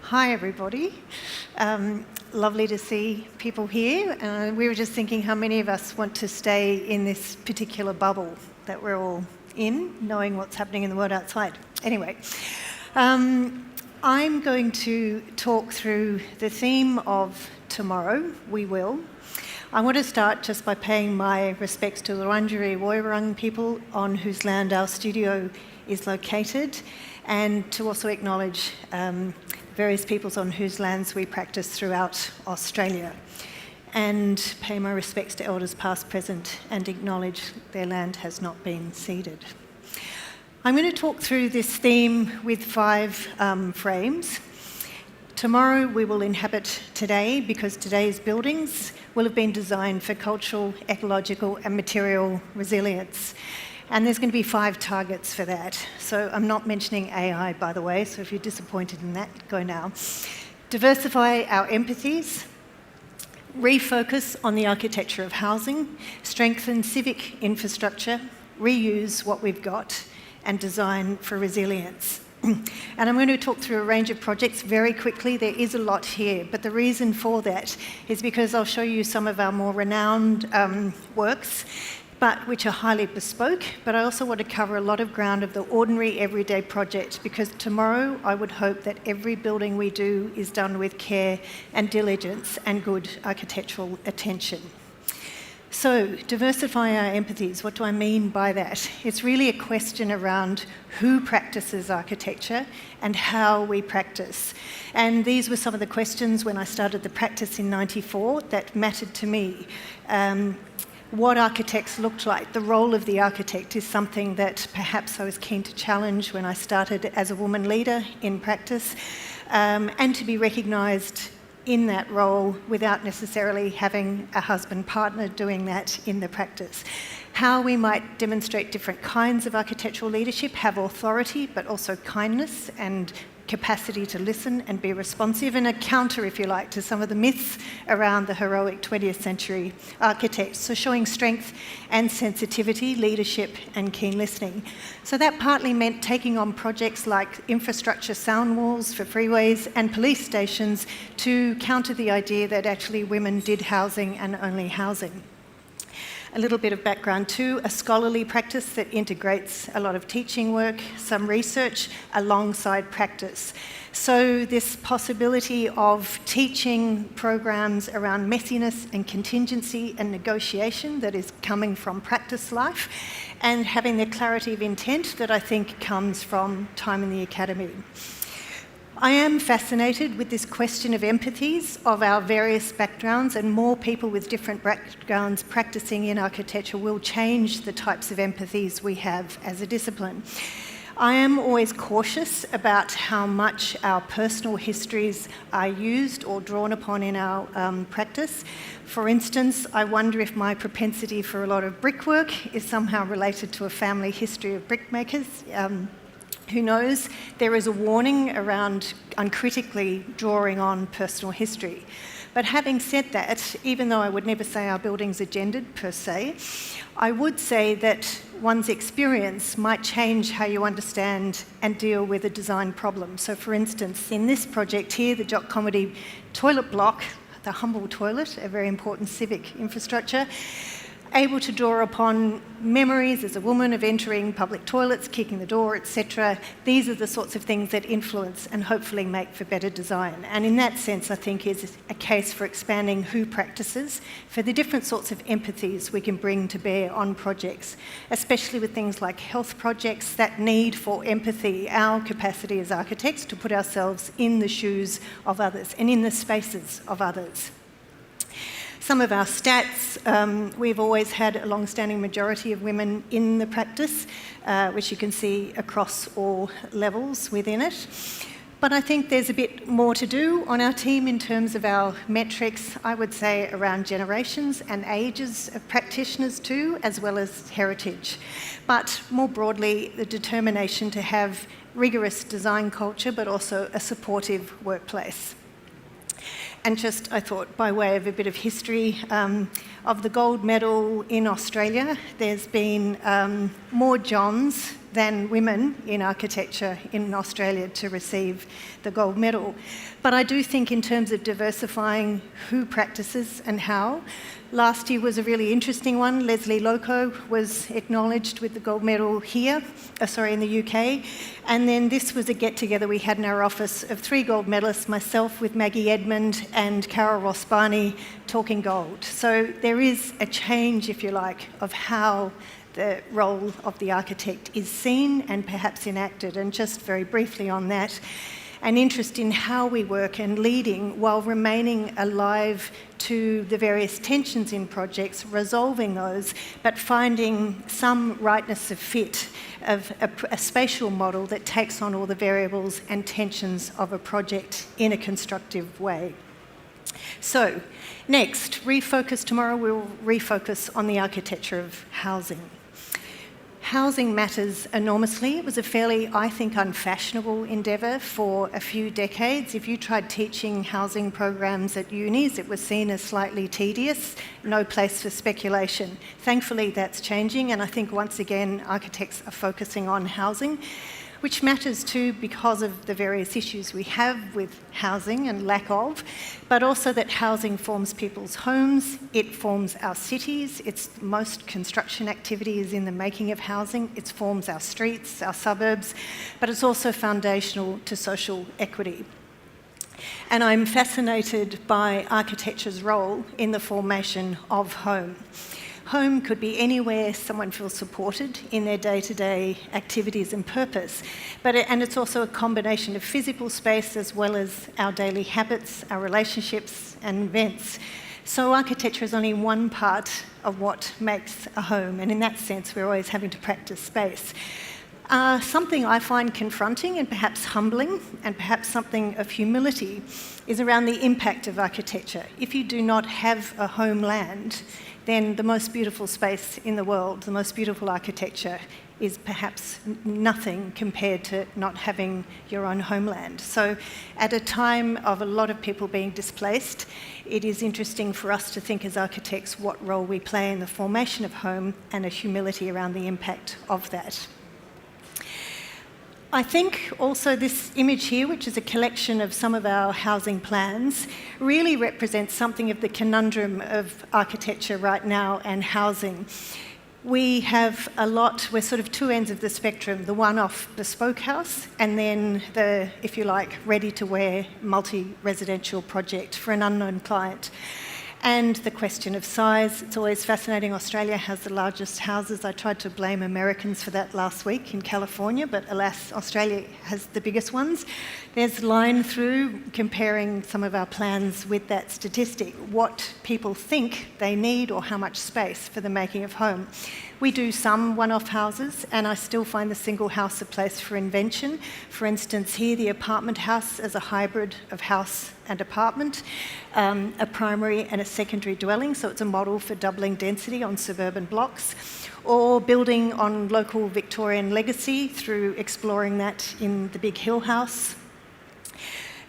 Hi, everybody. Lovely to see people here. We were just thinking how many of us want to stay in this particular bubble that we're all in, knowing what's happening in the world outside. Anyway, I'm going to talk through the theme of tomorrow, we will. I want to start just by paying my respects to the Wurundjeri Woiwurrung people on whose land our studio is located, and to also acknowledge various peoples on whose lands we practice throughout Australia, and pay my respects to elders past, present, and acknowledge their land has not been ceded. I'm going to talk through this theme with 5 frames. Tomorrow we will inhabit today, because today's buildings will have been designed for cultural, ecological and material resilience. And there's going to be 5 targets for that. So I'm not mentioning AI, by the way, so if you're disappointed in that, go now. Diversify our empathies, refocus on the architecture of housing, strengthen civic infrastructure, reuse what we've got, and design for resilience. And I'm going to talk through a range of projects very quickly. There is a lot here, but the reason for that is because I'll show you some of our more renowned works, but which are highly bespoke. But I also want to cover a lot of ground of the ordinary everyday project, because tomorrow I would hope that every building we do is done with care and diligence and good architectural attention. So, diversify our empathies. What do I mean by that? It's really a question around who practices architecture and how we practice. And these were some of the questions when I started the practice in '94 that mattered to me. What architects looked like, the role of the architect, is something that perhaps I was keen to challenge when I started as a woman leader in practice, and to be recognised in that role without necessarily having a husband partner doing that in the practice. How we might demonstrate different kinds of architectural leadership, have authority, but also kindness and capacity to listen and be responsive, and a counter, if you like, to some of the myths around the heroic 20th century architects. So showing strength and sensitivity, leadership and keen listening. So that partly meant taking on projects like infrastructure sound walls for freeways and police stations to counter the idea that actually women did housing and only housing. A little bit of background too, a scholarly practice that integrates a lot of teaching work, some research alongside practice. So this possibility of teaching programs around messiness and contingency and negotiation that is coming from practice life, and having the clarity of intent that I think comes from time in the academy. I am fascinated with this question of empathies of our various backgrounds, and more people with different backgrounds practicing in architecture will change the types of empathies we have as a discipline. I am always cautious about how much our personal histories are used or drawn upon in our practice. For instance, I wonder if my propensity for a lot of brickwork is somehow related to a family history of brickmakers. Who knows? There is a warning around uncritically drawing on personal history. But having said that, even though I would never say our buildings are gendered per se, I would say that one's experience might change how you understand and deal with a design problem. So for instance, in this project here, the Jock Comedy toilet block, the humble toilet, a very important civic infrastructure, able to draw upon memories as a woman of entering public toilets, kicking the door, etc. These are the sorts of things that influence and hopefully make for better design. And in that sense, I think is a case for expanding who practices for the different sorts of empathies we can bring to bear on projects, especially with things like health projects that need for empathy, our capacity as architects to put ourselves in the shoes of others and in the spaces of others. Some of our stats, we've always had a long-standing majority of women in the practice, which you can see across all levels within it. But I think there's a bit more to do on our team in terms of our metrics, I would say around generations and ages of practitioners too, as well as heritage. But more broadly, the determination to have rigorous design culture, but also a supportive workplace. And just, I thought, by way of a bit of history, of the gold medal in Australia, there's been more Johns than women in architecture in Australia to receive the gold medal. But I do think in terms of diversifying who practices and how, last year was a really interesting one. Leslie Loco was acknowledged with the gold medal here, in the UK. And then this was a get-together we had in our office of 3 gold medalists, myself with Maggie Edmond and Carol Ross-Barney, talking gold. So there is a change, if you like, of how the role of the architect is seen and perhaps enacted. And just very briefly on that, an interest in how we work and leading while remaining alive to the various tensions in projects, resolving those, but finding some rightness of fit of a spatial model that takes on all the variables and tensions of a project in a constructive way. So, next, refocus. Tomorrow we'll refocus on the architecture of housing. Housing matters enormously. It was a fairly, I think, unfashionable endeavour for a few decades. If you tried teaching housing programs at unis, it was seen as slightly tedious, no place for speculation. Thankfully, that's changing, and I think once again, architects are focusing on housing, which matters too because of the various issues we have with housing and lack of, but also that housing forms people's homes, it forms our cities, most construction activity is in the making of housing, it forms our streets, our suburbs, but it's also foundational to social equity. And I'm fascinated by architecture's role in the formation of home. Home could be anywhere someone feels supported in their day-to-day activities and purpose, and it's also a combination of physical space as well as our daily habits, our relationships and events. So architecture is only one part of what makes a home, and in that sense we're always having to practice space. Something I find confronting and perhaps humbling, and perhaps something of humility, is around the impact of architecture. If you do not have a homeland, then the most beautiful space in the world, the most beautiful architecture, is perhaps nothing compared to not having your own homeland. So at a time of a lot of people being displaced, it is interesting for us to think as architects what role we play in the formation of home and a humility around the impact of that. I think also this image here, which is a collection of some of our housing plans, really represents something of the conundrum of architecture right now and housing. We have a lot, we're sort of two ends of the spectrum, the one-off bespoke house and then the, if you like, ready-to-wear multi-residential project for an unknown client. And the question of size, it's always fascinating. Australia has the largest houses. I tried to blame Americans for that last week in California, but alas, Australia has the biggest ones. There's line through comparing some of our plans with that statistic, what people think they need or how much space for the making of home. We do some one-off houses, and I still find the single house a place for invention. For instance, here, the apartment house as a hybrid of house and apartment, a primary and a secondary dwelling, so it's a model for doubling density on suburban blocks, or building on local Victorian legacy through exploring that in the Big Hill House.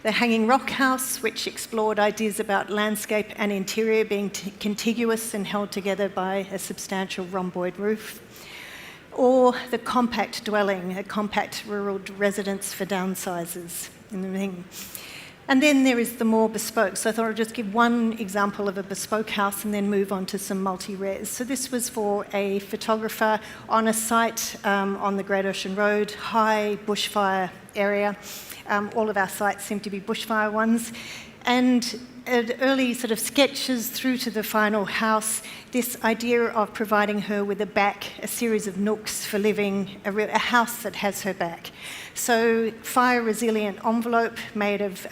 The Hanging Rock House, which explored ideas about landscape and interior being contiguous and held together by a substantial rhomboid roof. Or the compact dwelling, a compact rural residence for downsizers in the thing. And then there is the more bespoke. So I thought I'd just give one example of a bespoke house and then move on to some multi-res. So this was for a photographer on a site on the Great Ocean Road, high bushfire area. All of our sites seem to be bushfire ones. And early sort of sketches through to the final house, this idea of providing her with a back, a series of nooks for living, a house that has her back. So fire-resilient envelope made of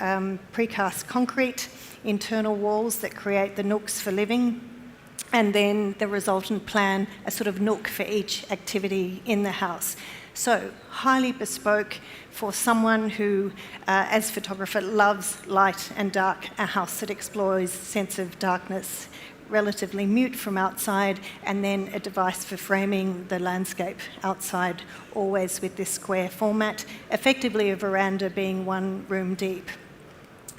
precast concrete, internal walls that create the nooks for living, and then the resultant plan, a sort of nook for each activity in the house. So highly bespoke for someone who, as photographer, loves light and dark, a house that explores sense of darkness, relatively mute from outside, and then a device for framing the landscape outside, always with this square format, effectively a veranda being one room deep.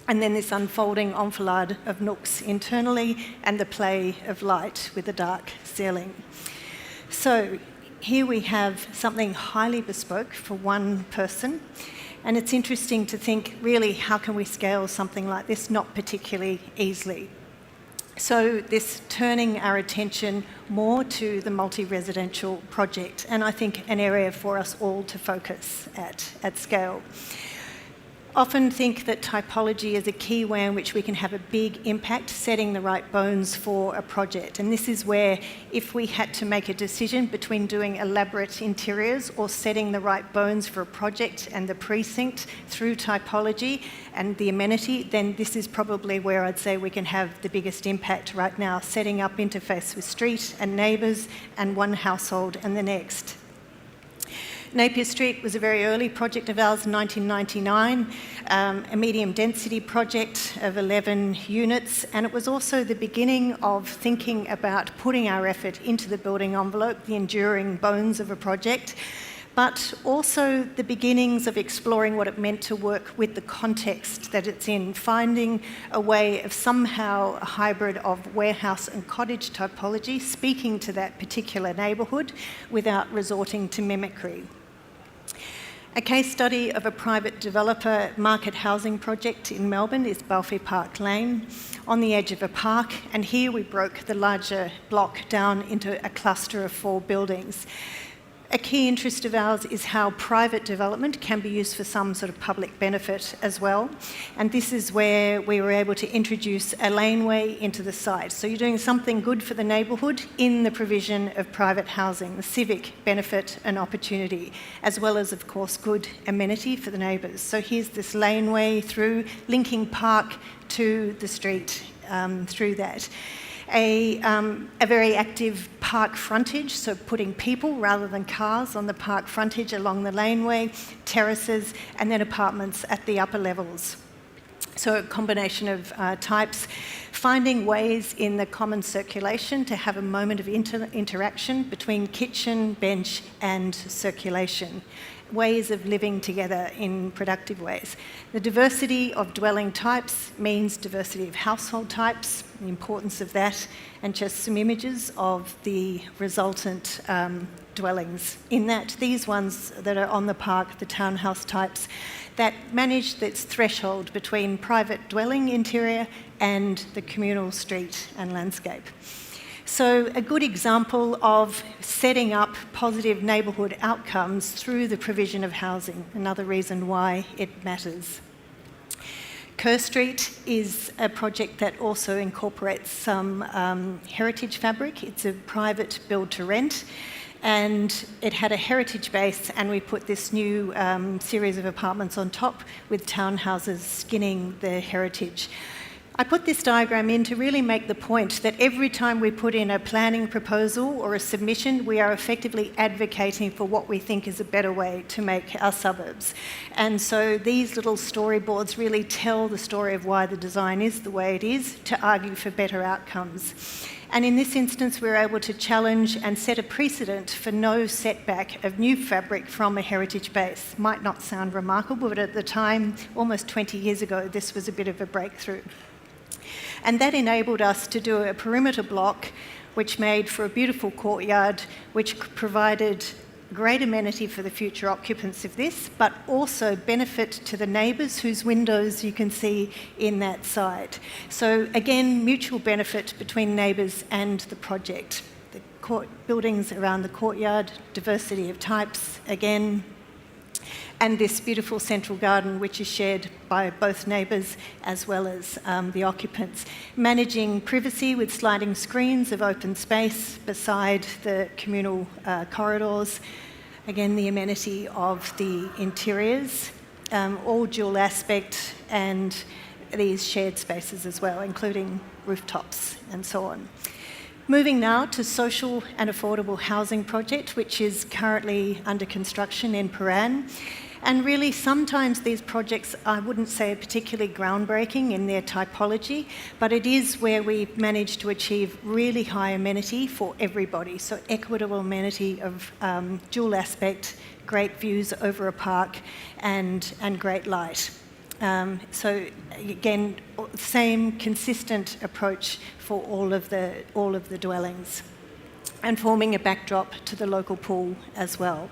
And then this unfolding enfilade of nooks internally and the play of light with a dark ceiling. So here we have something highly bespoke for one person. And it's interesting to think, really, how can we scale something like this? Not particularly easily. So this turning our attention more to the multi-residential project, and I think an area for us all to focus at scale. Often think that typology is a key way in which we can have a big impact, setting the right bones for a project. And this is where, if we had to make a decision between doing elaborate interiors or setting the right bones for a project and the precinct through typology and the amenity, then this is probably where I'd say we can have the biggest impact right now, setting up interface with street and neighbours and one household and the next. Napier Street was a very early project of ours in 1999, a medium density project of 11 units, and it was also the beginning of thinking about putting our effort into the building envelope, the enduring bones of a project, but also the beginnings of exploring what it meant to work with the context that it's in, finding a way of somehow a hybrid of warehouse and cottage typology, speaking to that particular neighbourhood without resorting to mimicry. A case study of a private developer market housing project in Melbourne is Balfour Park Lane, on the edge of a park, and here we broke the larger block down into a cluster of 4 buildings. A key interest of ours is how private development can be used for some sort of public benefit as well. And this is where we were able to introduce a laneway into the site. So you're doing something good for the neighbourhood in the provision of private housing, the civic benefit and opportunity, as well as, of course, good amenity for the neighbours. So here's this laneway through, linking park to the street through that. A very active park frontage, so putting people rather than cars on the park frontage along the laneway, terraces, and then apartments at the upper levels. So a combination of types, finding ways in the common circulation to have a moment of interaction between kitchen, bench, and circulation. Ways of living together in productive ways. The diversity of dwelling types means diversity of household types, the importance of that, and just some images of the resultant dwellings. In that, these ones that are on the park, the townhouse types, that manage this threshold between private dwelling interior and the communal street and landscape. So a good example of setting up positive neighbourhood outcomes through the provision of housing, another reason why it matters. Kerr Street is a project that also incorporates some heritage fabric. It's a private build-to-rent, and it had a heritage base, and we put this new series of apartments on top with townhouses skinning the heritage. I put this diagram in to really make the point that every time we put in a planning proposal or a submission, we are effectively advocating for what we think is a better way to make our suburbs. And so these little storyboards really tell the story of why the design is the way it is, to argue for better outcomes. And in this instance, we were able to challenge and set a precedent for no setback of new fabric from a heritage base. Might not sound remarkable, but at the time, almost 20 years ago, this was a bit of a breakthrough. And that enabled us to do a perimeter block which made for a beautiful courtyard, which provided great amenity for the future occupants of this, but also benefit to the neighbours whose windows you can see in that site. So again, mutual benefit between neighbours and the project. The buildings around the courtyard, diversity of types, again, and this beautiful central garden which is shared by both neighbours as well as the occupants. Managing privacy with sliding screens of open space beside the communal corridors. Again, the amenity of the interiors, all dual aspect, and these shared spaces as well, including rooftops and so on. Moving now to social and affordable housing project, which is currently under construction in Paran. And really, sometimes these projects, I wouldn't say are particularly groundbreaking in their typology, but it is where we've managed to achieve really high amenity for everybody. So equitable amenity of dual aspect, great views over a park, and great light. So again, same consistent approach for all of the dwellings. and forming a backdrop to the local pool as well.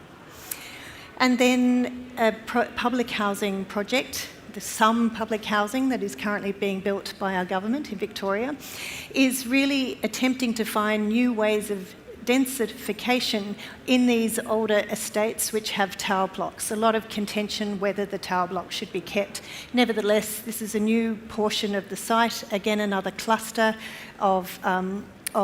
And then a public housing project, the some public housing that is currently being built by our government in Victoria, is really attempting to find new ways of densification in these older estates which have tower blocks. A lot of contention whether the tower block should be kept. Nevertheless, this is a new portion of the site, again another cluster of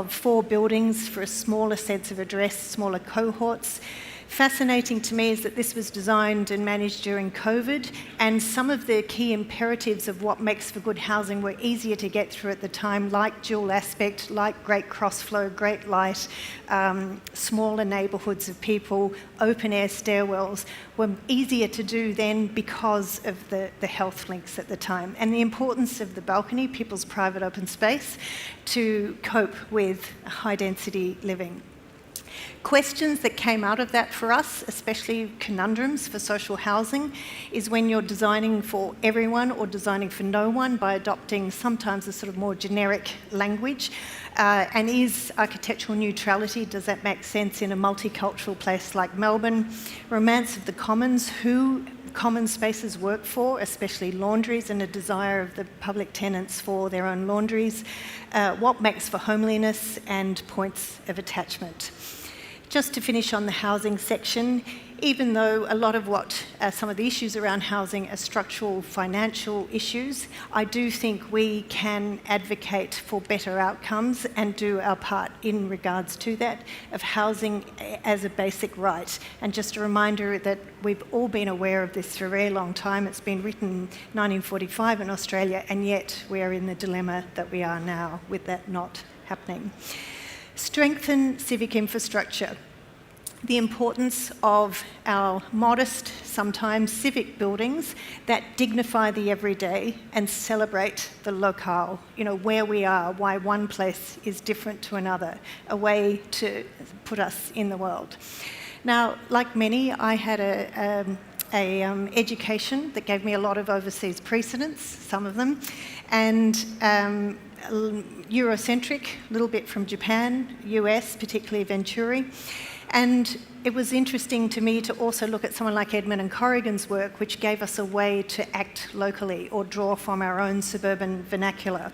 4 buildings for a smaller sense of address, smaller cohorts. Fascinating to me is that this was designed and managed during COVID, and some of the key imperatives of what makes for good housing were easier to get through at the time, like dual aspect, like great cross-flow, great light, smaller neighbourhoods of people, open-air stairwells, were easier to do then because of the health links at the time, and the importance of the balcony, people's private open space, to cope with high-density living. Questions that came out of that for us, especially conundrums for social housing, is when you're designing for everyone or designing for no one by adopting sometimes a sort of more generic language. And is architectural neutrality, does that make sense in a multicultural place like Melbourne? Romance of the commons, who common spaces work for, especially laundries, and a desire of the public tenants for their own laundries. What makes for homeliness, and points of attachment. Just to finish on the housing section, even though a lot of what some of the issues around housing are structural financial issues, I do think we can advocate for better outcomes and do our part in regards to that, of housing as a basic right. And just a reminder that we've all been aware of this for a very long time. It's been written in 1945 in Australia, and yet we are in the dilemma that we are now with that not happening. Strengthen civic infrastructure. The importance of our modest, sometimes civic buildings that dignify the everyday and celebrate the locale, where we are, why one place is different to another, a way to put us in the world. Now, like many, I had a education that gave me a lot of overseas precedents, some of them, and Eurocentric, a little bit from Japan, US, particularly Venturi. And it was interesting to me to also look at someone like Edmund and Corrigan's work, which gave us a way to act locally or draw from our own suburban vernacular.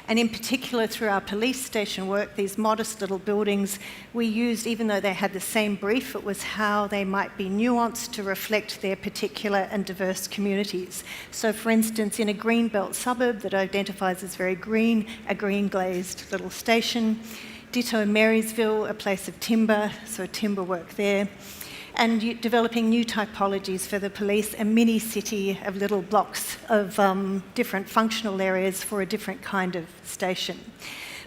And in particular, through our police station work, these modest little buildings, we used, even though they had the same brief, it was how they might be nuanced to reflect their particular and diverse communities. So, for instance, in a greenbelt suburb that identifies as very green, a green glazed little station. Ditto Marysville, a place of timber, so timber work there. And developing new typologies for the police, a mini city of little blocks of different functional areas for a different kind of station.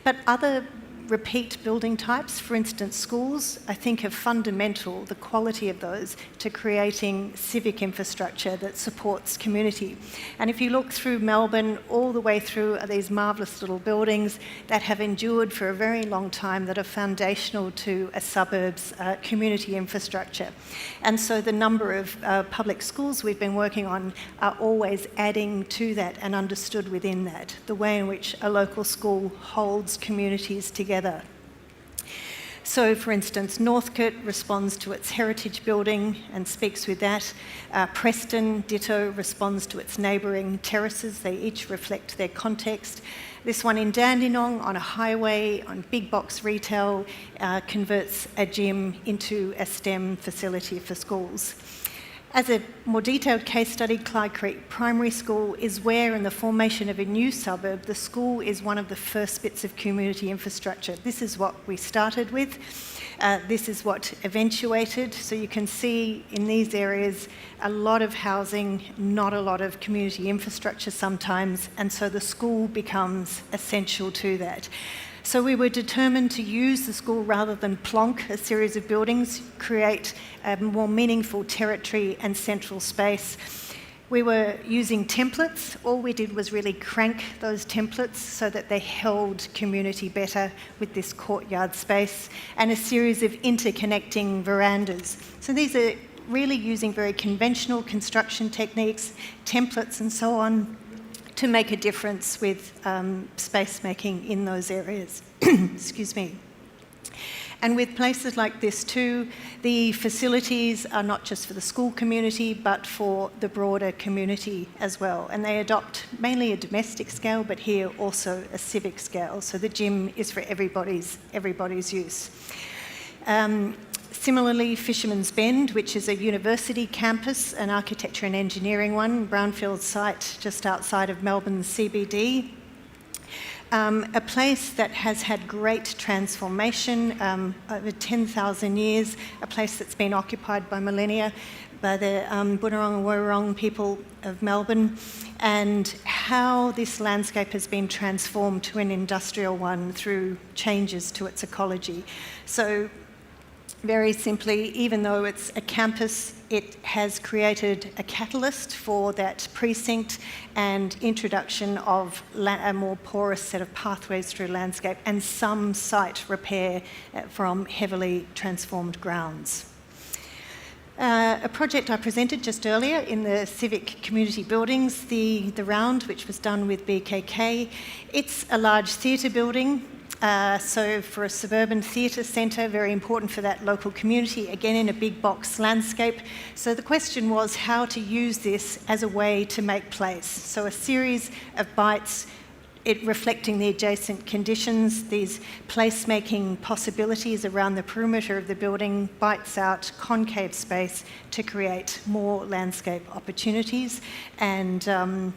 But other repeat building types, for instance schools, I think are fundamental, the quality of those, to creating civic infrastructure that supports community. And if you look through Melbourne, all the way through are these marvellous little buildings that have endured for a very long time, that are foundational to a suburb's community infrastructure. And so the number of public schools we've been working on are always adding to that and understood within that, the way in which a local school holds communities together. So, for instance, Northcote responds to its heritage building and speaks with that. Preston, ditto, responds to its neighbouring terraces. They each reflect their context. This one in Dandenong, on a highway, on big box retail, converts a gym into a STEM facility for schools. As a more detailed case study, Clyde Creek Primary School is where, in the formation of a new suburb, the school is one of the first bits of community infrastructure. This is what we started with. This is what eventuated. So you can see in these areas a lot of housing, not a lot of community infrastructure sometimes, and so the school becomes essential to that. So we were determined to use the school rather than plonk a series of buildings, create a more meaningful territory and central space. We were using templates. All we did was really crank those templates so that they held community better with this courtyard space, and a series of interconnecting verandas. So these are really using very conventional construction techniques, templates and so on, to make a difference with space making in those areas. Excuse me. And with places like this too, the facilities are not just for the school community, but for the broader community as well. And they adopt mainly a domestic scale, but here also a civic scale. So the gym is for everybody's use. Similarly, Fisherman's Bend, which is a university campus, an architecture and engineering one, brownfield site just outside of Melbourne's CBD. A place that has had great transformation over 10,000 years, a place that's been occupied by millennia by the Bunurong and Woiwurrung people of Melbourne, and how this landscape has been transformed to an industrial one through changes to its ecology. So very simply, even though it's a campus, it has created a catalyst for that precinct and introduction of a more porous set of pathways through landscape and some site repair from heavily transformed grounds. A project I presented just earlier in the civic community buildings, the Round, which was done with BKK. It's a large theatre building. So for a suburban theatre centre, very important for that local community, again in a big box landscape. So the question was how to use this as a way to make place. So a series of bites, it reflecting the adjacent conditions, these place-making possibilities around the perimeter of the building, bites out concave space to create more landscape opportunities and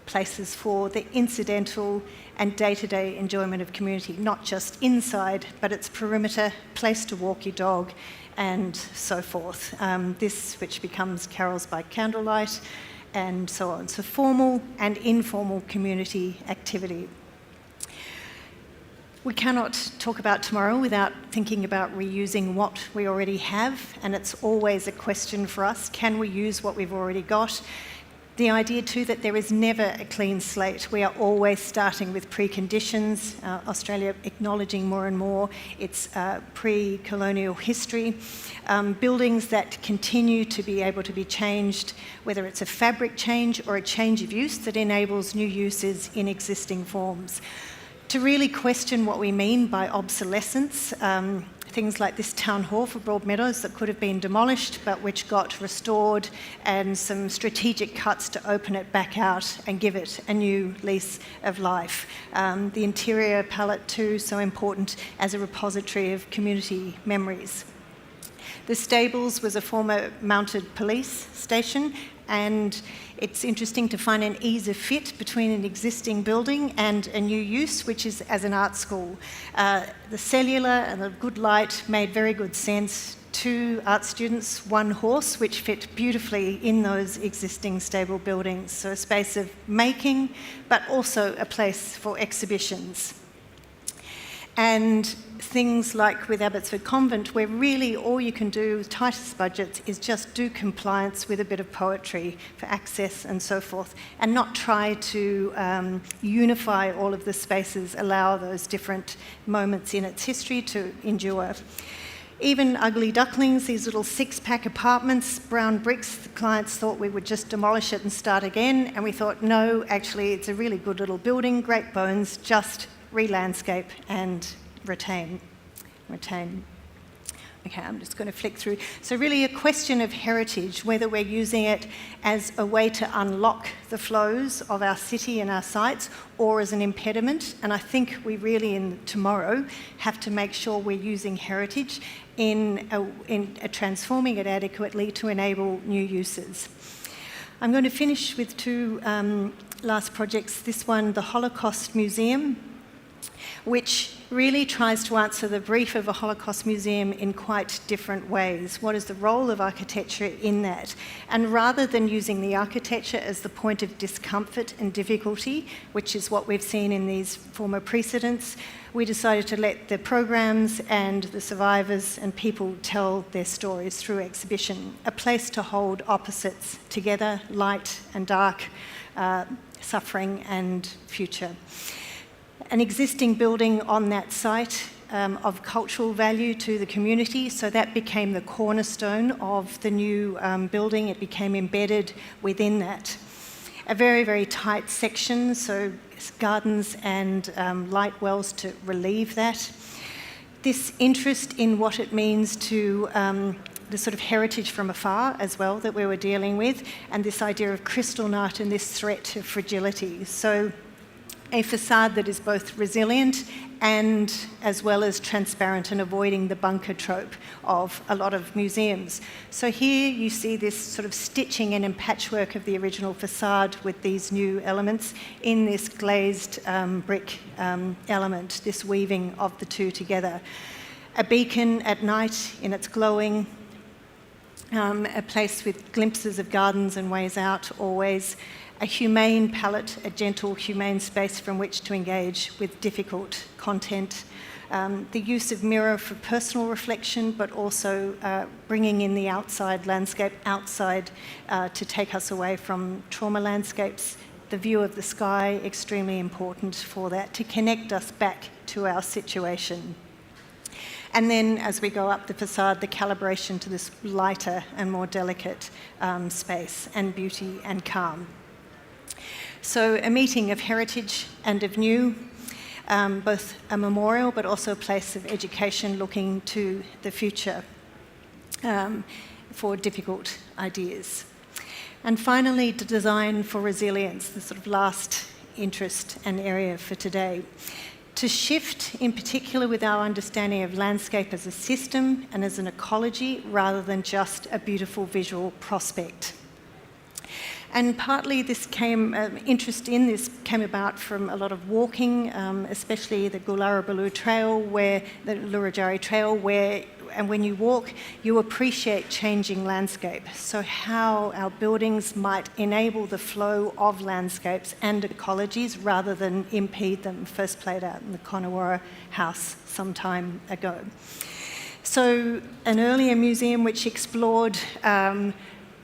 places for the incidental and day-to-day enjoyment of community, not just inside, but its perimeter, place to walk your dog, and so forth. This, which becomes carols by candlelight, and so on. So formal and informal community activity. We cannot talk about tomorrow without thinking about reusing what we already have, and it's always a question for us, can we use what we've already got? The idea too that there is never a clean slate. We are always starting with preconditions. Australia acknowledging more and more its pre-colonial history. Buildings that continue to be able to be changed, whether it's a fabric change or a change of use that enables new uses in existing forms. To really question what we mean by obsolescence, things like this town hall for Broadmeadows that could have been demolished but which got restored, and some strategic cuts to open it back out and give it a new lease of life. The interior palette too, so important as a repository of community memories. The stables was a former mounted police station, and it's interesting to find an ease of fit between an existing building and a new use, which is as an art school. The cellular and the good light made very good sense. 2 art students, 1 horse, which fit beautifully in those existing stable buildings. So a space of making, but also a place for exhibitions. And things like with Abbotsford Convent, where really all you can do with tightest budgets is just do compliance with a bit of poetry for access and so forth, and not try to unify all of the spaces, allow those different moments in its history to endure. Even Ugly Ducklings, these little 6-pack apartments, brown bricks, the clients thought we would just demolish it and start again, and we thought, no, actually it's a really good little building, great bones, just re-landscape and retain. Okay, I'm just going to flick through. So really a question of heritage, whether we're using it as a way to unlock the flows of our city and our sites or as an impediment. And I think we really, in tomorrow, have to make sure we're using heritage in transforming it adequately to enable new uses. I'm going to finish with 2 last projects. This one, the Holocaust Museum, which really tries to answer the brief of a Holocaust museum in quite different ways. What is the role of architecture in that? And rather than using the architecture as the point of discomfort and difficulty, which is what we've seen in these former precedents, we decided to let the programs and the survivors and people tell their stories through exhibition, a place to hold opposites together, light and dark, suffering and future. An existing building on that site of cultural value to the community, so that became the cornerstone of the new building. It became embedded within that. A very, very tight section, so gardens and light wells to relieve that. This interest in what it means to the sort of heritage from afar as well that we were dealing with, and this idea of crystalline and this threat of fragility. So a facade that is both resilient and as well as transparent, and avoiding the bunker trope of a lot of museums. So here you see this sort of stitching in and patchwork of the original facade with these new elements in this glazed brick element, this weaving of the two together. A beacon at night in its glowing, a place with glimpses of gardens and ways out always, a humane palette, a gentle, humane space from which to engage with difficult content, the use of mirror for personal reflection, but also bringing in the outside landscape outside to take us away from trauma landscapes, the view of the sky, extremely important for that, to connect us back to our situation. And then as we go up the facade, the calibration to this lighter and more delicate space and beauty and calm. So a meeting of heritage and of new, both a memorial but also a place of education looking to the future for difficult ideas. And finally, the design for resilience, the sort of last interest and area for today. To shift, in particular, with our understanding of landscape as a system and as an ecology, rather than just a beautiful visual prospect. And partly this interest in this came about from a lot of walking, especially the Gularabaloo Trail, the Lurajari Trail, and when you walk, you appreciate changing landscape. So how our buildings might enable the flow of landscapes and ecologies rather than impede them, first played out in the Conowara House some time ago. So an earlier museum which explored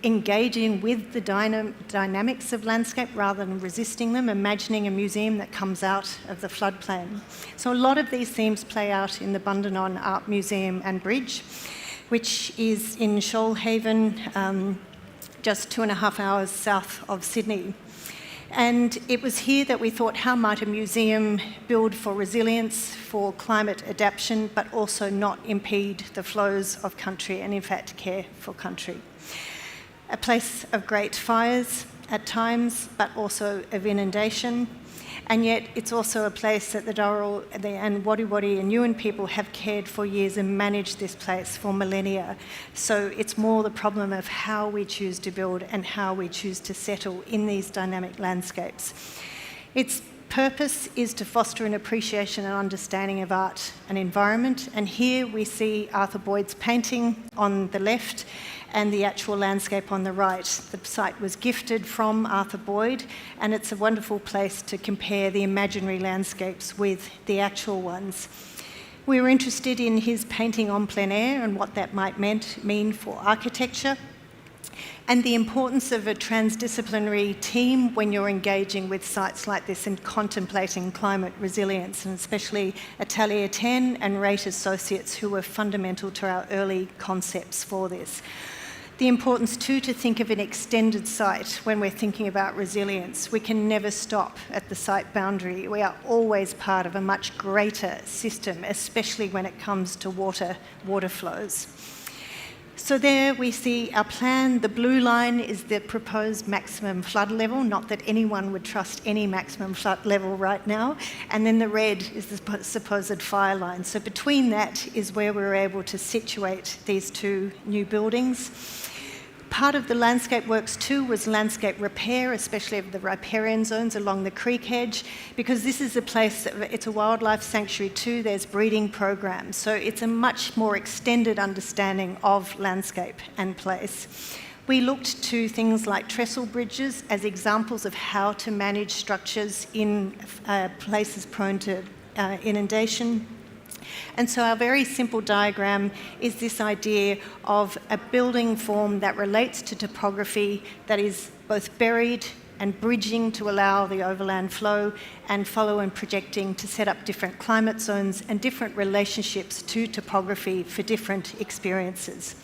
engaging with the dynamics of landscape rather than resisting them, imagining a museum that comes out of the floodplain. So a lot of these themes play out in the Bundanon Art Museum and Bridge, which is in Shoalhaven, just 2.5 hours south of Sydney. And it was here that we thought, how might a museum build for resilience, for climate adaptation, but also not impede the flows of country and in fact care for country. A place of great fires at times, but also of inundation. And yet it's also a place that the Dharawal and Wadi and Yuin people have cared for years and managed this place for millennia. So it's more the problem of how we choose to build and how we choose to settle in these dynamic landscapes. Its purpose is to foster an appreciation and understanding of art and environment. And here we see Arthur Boyd's painting on the left and the actual landscape on the right. The site was gifted from Arthur Boyd, and it's a wonderful place to compare the imaginary landscapes with the actual ones. We were interested in his painting en plein air and what that might mean for architecture, and the importance of a transdisciplinary team when you're engaging with sites like this and contemplating climate resilience, and especially Atelier 10 and Rate Associates, who were fundamental to our early concepts for this. The importance too to think of an extended site when we're thinking about resilience. We can never stop at the site boundary. We are always part of a much greater system, especially when it comes to water flows. So there we see our plan. The blue line is the proposed maximum flood level, not that anyone would trust any maximum flood level right now. And then the red is the supposed fire line. So between that is where we were able to situate these two new buildings. Part of the landscape works too was landscape repair, especially of the riparian zones along the creek edge, because this is a place, it's a wildlife sanctuary too, there's breeding programs. So it's a much more extended understanding of landscape and place. We looked to things like trestle bridges as examples of how to manage structures in places prone to inundation. And so our very simple diagram is this idea of a building form that relates to topography that is both buried and bridging to allow the overland flow, and follow and projecting to set up different climate zones and different relationships to topography for different experiences.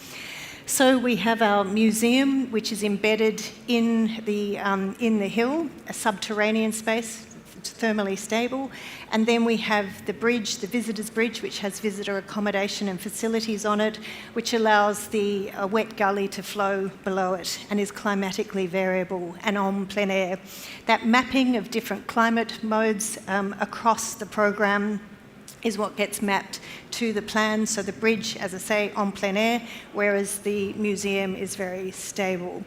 So we have our museum, which is embedded in the hill, a subterranean space, thermally stable. And then we have the bridge, the visitors bridge, which has visitor accommodation and facilities on it, which allows the wet gully to flow below it and is climatically variable and en plein air. That mapping of different climate modes across the program is what gets mapped to the plan. So the bridge, as I say, en plein air, whereas the museum is very stable.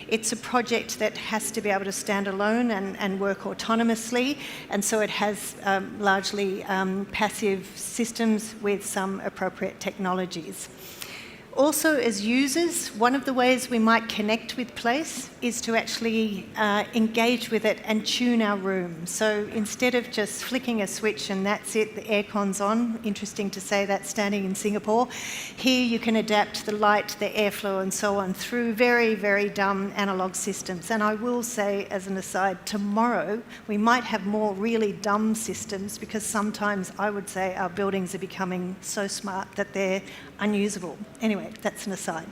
It's a project that has to be able to stand alone and work autonomously, and so it has largely passive systems with some appropriate technologies. Also, as users, one of the ways we might connect with place is to actually engage with it and tune our room. So instead of just flicking a switch and that's it, the aircon's on, interesting to say that standing in Singapore, here you can adapt the light, the airflow and so on through very, very dumb analogue systems. And I will say, as an aside, tomorrow we might have more really dumb systems, because sometimes I would say our buildings are becoming so smart that they're unusable. Anyway, that's an aside.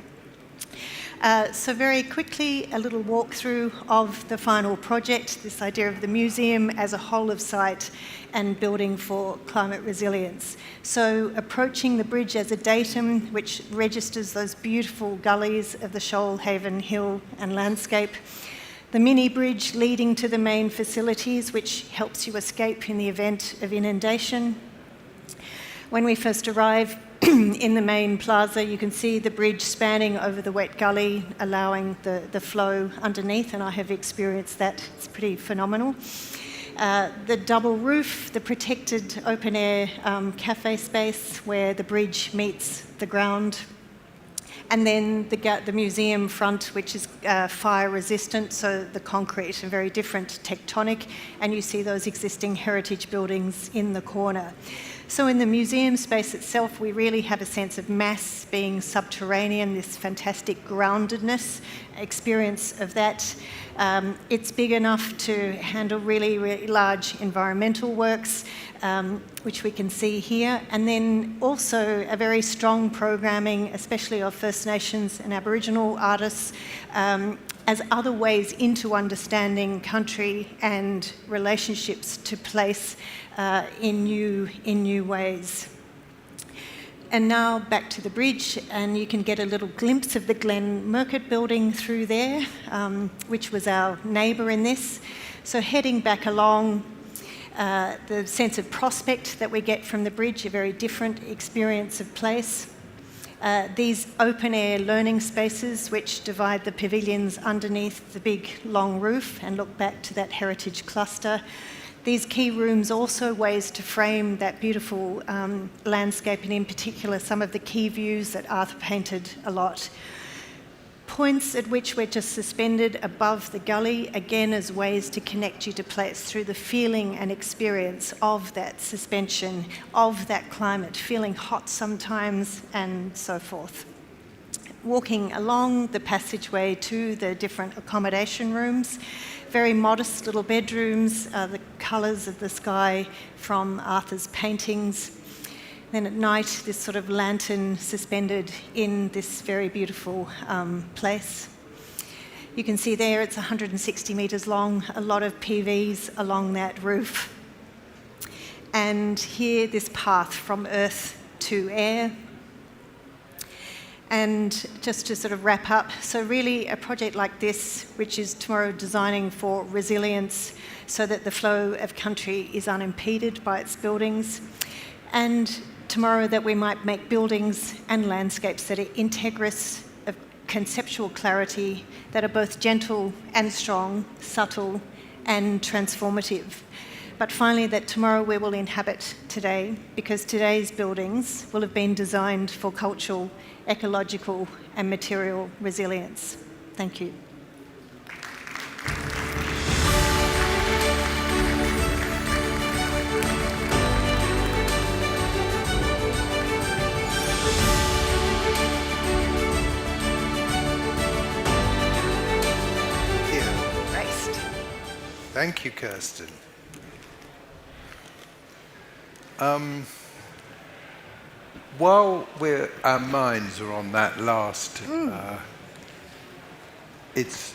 So very quickly, a little walkthrough of the final project, this idea of the museum as a whole of site and building for climate resilience. So approaching the bridge as a datum, which registers those beautiful gullies of the Shoalhaven Hill and landscape. The mini bridge leading to the main facilities, which helps you escape in the event of inundation. When we first arrive in the main plaza, you can see the bridge spanning over the wet gully, allowing the flow underneath, and I have experienced that. It's pretty phenomenal. The double roof, the protected open-air cafe space where the bridge meets the ground. And then the museum front, which is fire resistant, so the concrete, a very different tectonic, and you see those existing heritage buildings in the corner. So in the museum space itself, we really have a sense of mass being subterranean, this fantastic groundedness, experience of that. It's big enough to handle really, really large environmental works, which we can see here. And then also a very strong programming, especially of First Nations and Aboriginal artists, as other ways into understanding country and relationships to place in new ways. And now back to the bridge, and you can get a little glimpse of the Glen Murcutt building through there, which was our neighbour in this. So heading back along, the sense of prospect that we get from the bridge, a very different experience of place. These open-air learning spaces which divide the pavilions underneath the big long roof and look back to that heritage cluster. These key rooms also ways to frame that beautiful landscape, and in particular some of the key views that Arthur painted a lot. Points at which we're just suspended above the gully, again as ways to connect you to place through the feeling and experience of that suspension, of that climate, feeling hot sometimes and so forth. Walking along the passageway to the different accommodation rooms, very modest little bedrooms, the colours of the sky from Arthur's paintings. Then at night, this sort of lantern suspended in this very beautiful place. You can see there it's 160 metres long, a lot of PVs along that roof. And here, this path from earth to air. And just to sort of wrap up, so really a project like this, which is tomorrow designing for resilience so that the flow of country is unimpeded by its buildings, and tomorrow that we might make buildings and landscapes that are integrous of conceptual clarity, that are both gentle and strong, subtle and transformative. But finally, that tomorrow we will inhabit today, because today's buildings will have been designed for cultural, ecological and material resilience. Thank you. Thank you, Kerstin. While our minds are on that last, it's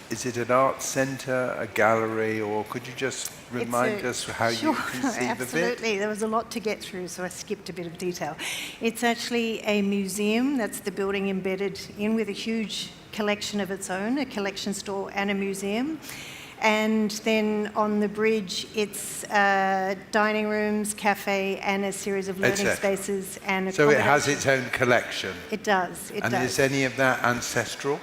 is it an art centre, a gallery, or could you just remind us how you conceive of it? Absolutely. There was a lot to get through, so I skipped a bit of detail. It's actually a museum. That's the building embedded in with a huge collection of its own, a collection store and a museum. And then on the bridge, it's dining rooms, cafe, and a series of learning spaces. And so it has its own collection? It does, it does. And is any of that ancestral?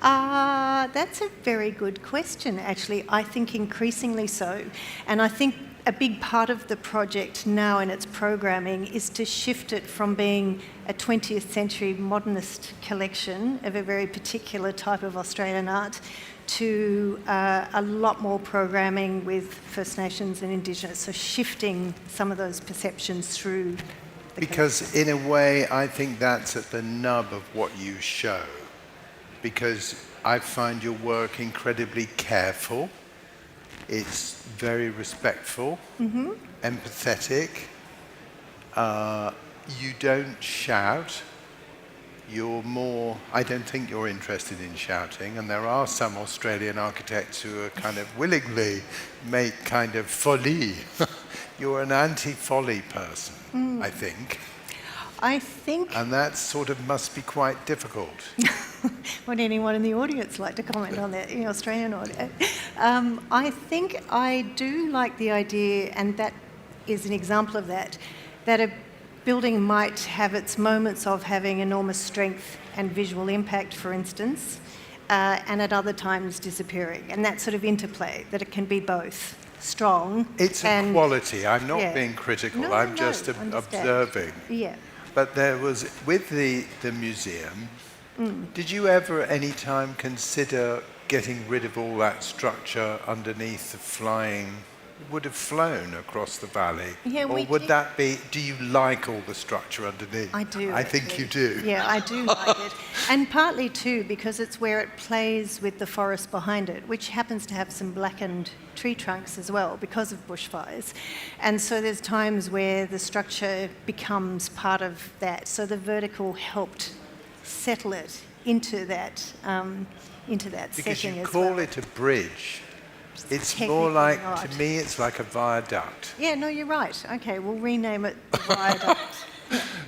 That's a very good question, actually. I think increasingly so. And I think a big part of the project now in its programming is to shift it from being a 20th century modernist collection of a very particular type of Australian art to a lot more programming with First Nations and Indigenous, so shifting some of those perceptions through the Because in a way, I think that's at the nub of what you show, because I find your work incredibly careful, it's very respectful, empathetic, you don't shout. You're more, I don't think you're interested in shouting, and there are some Australian architects who are kind of willingly make kind of folie. You're an anti-folly person, I think. And that sort of must be quite difficult. Would anyone in the audience like to comment on that, in the Australian audience? I think I do like the idea, and that is an example of that a building might have its moments of having enormous strength and visual impact, for instance, and at other times disappearing. And that sort of interplay, that it can be both strong. It's a quality. I'm not being critical. I'm just observing. Yeah. But there was, with the museum, did you ever at any time consider getting rid of all that structure underneath the flying? Would have flown across the valley? Yeah, or would that be, do you like all the structure underneath? I do. I think you do. Yeah, I do like it. And partly too because it's where it plays with the forest behind it, which happens to have some blackened tree trunks as well because of bushfires. And so there's times where the structure becomes part of that. So the vertical helped settle it into that setting as well. Because you call it a bridge. It's more like, to me, it's like a viaduct. Yeah, no, you're right. Okay, we'll rename it the viaduct.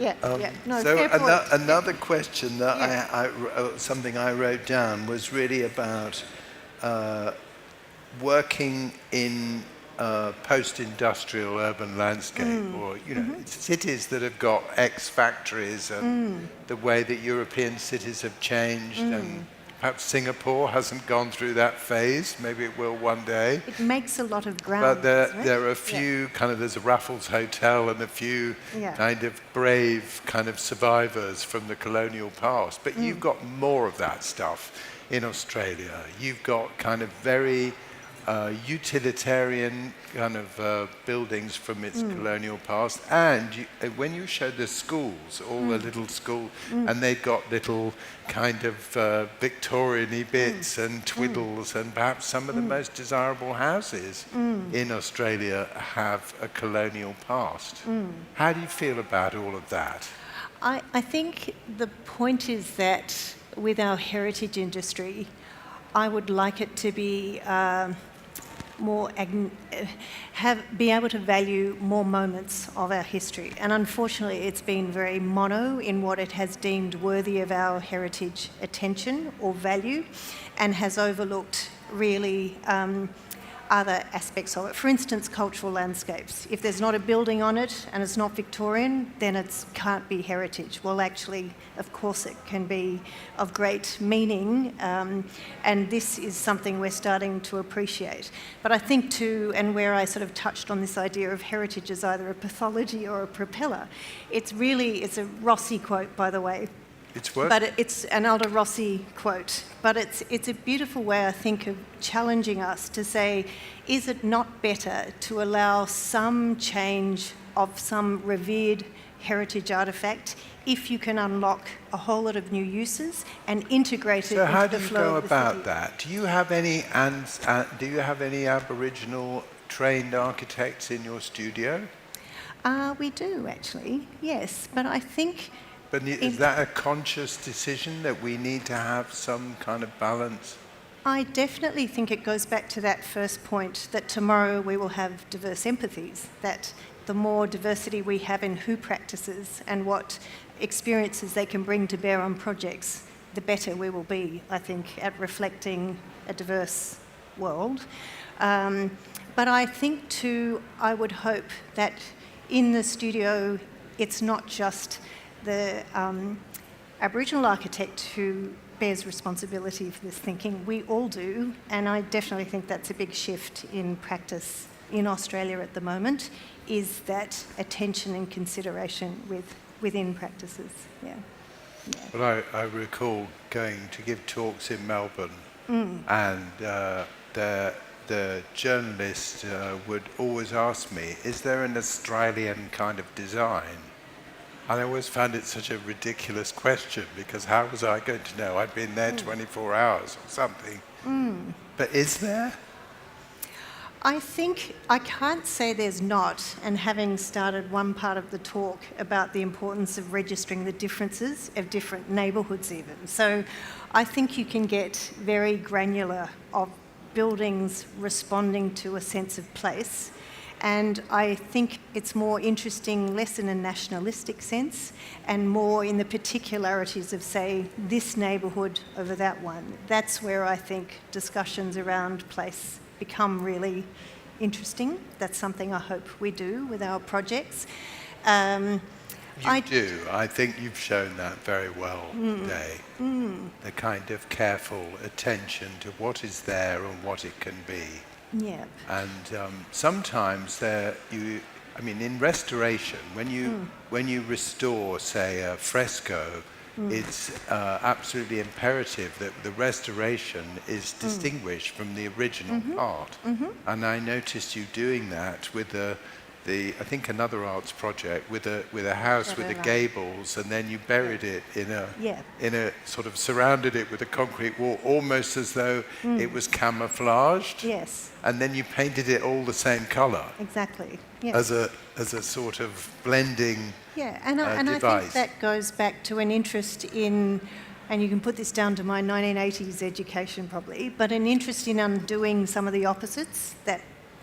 Yeah. No, so fair point. another question that something I wrote down was really about working in post-industrial urban landscape, or cities that have got ex-factories, and the way that European cities have changed, and perhaps Singapore hasn't gone through that phase. Maybe it will one day. It makes a lot of ground. But there are a few there's a Raffles Hotel and a few kind of brave kind of survivors from the colonial past. But you've got more of that stuff in Australia. You've got kind of very utilitarian kind of buildings from its colonial past. And when you show the schools, all the little schools, and they've got little kind of Victorian-y bits and twiddles, and perhaps some of the most desirable houses in Australia have a colonial past. How do you feel about all of that? I think the point is that with our heritage industry, I would like it to be be able to value more moments of our history. And unfortunately, it's been very mono in what it has deemed worthy of our heritage attention or value, and has overlooked really other aspects of it. For instance, cultural landscapes. If there's not a building on it and it's not Victorian, then it can't be heritage. Well, actually, of course it can be of great meaning, and this is something we're starting to appreciate. But I think too, and where I sort of touched on this idea of heritage as either a pathology or a propeller, it's a Rossi quote, by the way. It's what? But it's an Aldo Rossi quote. But it's a beautiful way, I think, of challenging us to say, is it not better to allow some change of some revered heritage artefact if you can unlock a whole lot of new uses and integrate it into the flow of the city? So how do you go about that? Do you have any Aboriginal trained architects in your studio? We do, actually, yes. But I think... But is that a conscious decision that we need to have some kind of balance? I definitely think it goes back to that first point, that tomorrow we will have diverse empathies, that the more diversity we have in who practices and what experiences they can bring to bear on projects, the better we will be, I think, at reflecting a diverse world. But I think too, I would hope that in the studio, it's not just the Aboriginal architect who bears responsibility for this thinking. We all do, and I definitely think that's a big shift in practice in Australia at the moment, is that attention and consideration within practices. Yeah. Well, I recall going to give talks in Melbourne, and the journalist would always ask me, is there an Australian kind of design? And I always found it such a ridiculous question, because how was I going to know? I'd been there 24 hours or something. But is there? I think I can't say there's not, and having started one part of the talk about the importance of registering the differences of different neighbourhoods even. So I think you can get very granular of buildings responding to a sense of place. And I think it's more interesting, less in a nationalistic sense, and more in the particularities of, say, this neighbourhood over that one. That's where I think discussions around place become really interesting. That's something I hope we do with our projects. You do. I think you've shown that very well today. The kind of careful attention to what is there and what it can be. Yeah. And sometimes in restoration, when you restore, say, a fresco, it's absolutely imperative that the restoration is distinguished from the original part. And I noticed you doing that with I think another arts project with a house with the gables, and then you buried it in a sort of surrounded it with a concrete wall, almost as though it was camouflaged. Yes. And then you painted it all the same colour. Exactly. Yes. As a sort of blending. Yeah, and I think that goes back to an interest in, and you can put this down to my 1980s education probably, but an interest in undoing some of the opposites that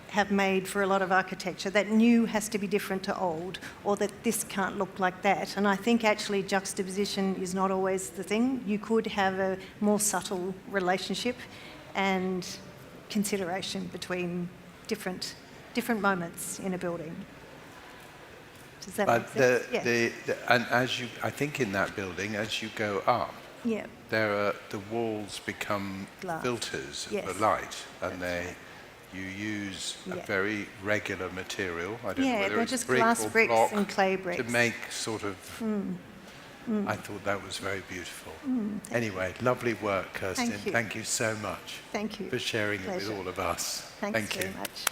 have made for a lot of architecture, that new has to be different to old, or that this can't look like that. And I think actually juxtaposition is not always the thing. You could have a more subtle relationship and consideration between different moments in a building. Does that make sense? And I think in that building, as you go up, the walls become filters for light, and you use a very regular material. I don't know whether it's just brick glass or bricks block and clay bricks to make sort of. I thought that was very beautiful. Anyway, lovely work, Kerstin. Thank you so much. Thank you for sharing Pleasure. it with all of us. Thanks Thank very you. much.